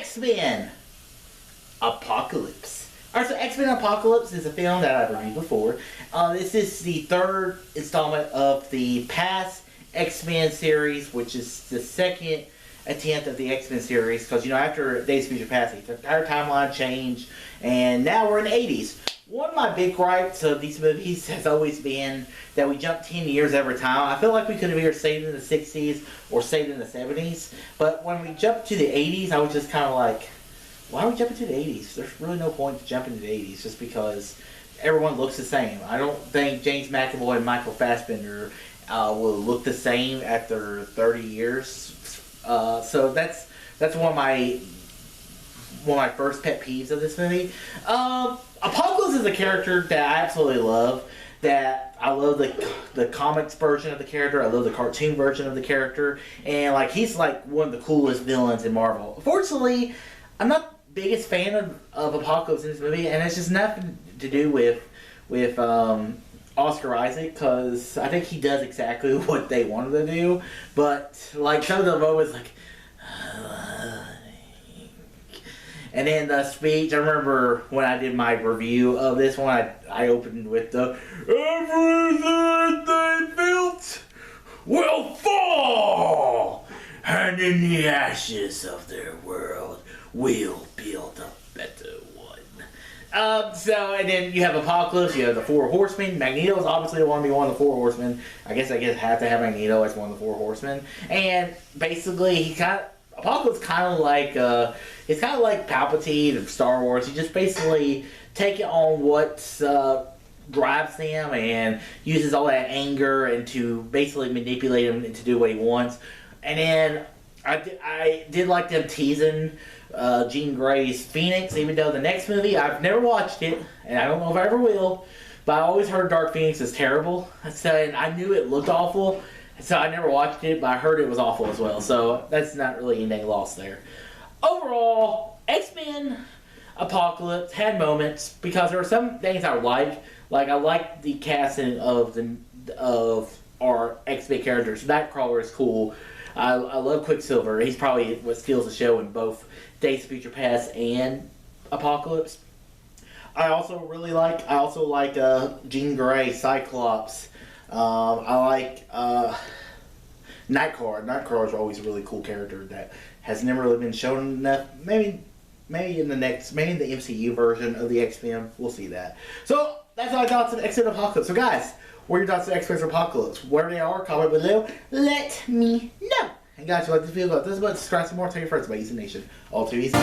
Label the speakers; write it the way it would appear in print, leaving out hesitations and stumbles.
Speaker 1: X-Men Apocalypse. Alright, so X-Men Apocalypse is a film that I've reviewed before. This is the third installment of the past X-Men series, which is the second attempt of the X-Men series. Because, you know, after Days of Future Past, the entire timeline changed, and now we're in the 80s. One of my big gripes of these movies has always been that we jump 10 years every time. I feel like we could have either stayed in the 60s or stayed in the 70s. But when we jumped to the 80s, I was just kind of like, why are we jumping to the 80s? There's really no point to jumping to the 80s just because everyone looks the same. I don't think James McAvoy and Michael Fassbender will look the same after 30 years. So that's one of my first pet peeves of this movie. Apocalypse is a character that I absolutely love. That I love the comics version of the character. I love the cartoon version of the character, and like he's like one of the coolest villains in Marvel. Unfortunately, I'm not the biggest fan of Apocalypse in this movie, and it's just nothing to do with Oscar Isaac, because I think he does exactly what they wanted to do. But like some of the moments, like. And then the speech, I remember when I did my review of this one, I opened with the everything they built will fall, and in the ashes of their world, we'll build a better one. And then you have Apocalypse, you have the Four Horsemen. Magneto's obviously want to be one of the Four Horsemen. I guess have to have Magneto as one of the Four Horsemen. And basically, Apocalypse kind of like it's kind of like Palpatine of Star Wars. He just basically take it on what drives them and uses all that anger and to basically manipulate him to do what he wants. And then I did like them teasing Jean Grey's Phoenix, even though the next movie I've never watched it and I don't know if I ever will. But I always heard Dark Phoenix is terrible, so and I knew it looked awful. So I never watched it, but I heard it was awful as well. So that's not really anything lost there. Overall, X-Men Apocalypse had moments because there were some things I like. Like I like the casting of our X-Men characters. Nightcrawler is cool. I love Quicksilver. He's probably what steals the show in both Days of Future Past and Apocalypse. I also like Jean Grey, Cyclops. I like Nightcrawler. Nightcrawler is always a really cool character that has never really been shown enough. Maybe in the MCU version of the X-Men, we'll see that. So that's my thoughts on X-Men Apocalypse. So guys, what are your thoughts on X-Men Apocalypse? Where they are, comment below. Let me know. And guys, if you like this video, subscribe some more. Tell your friends about Easy Nation. All too easy.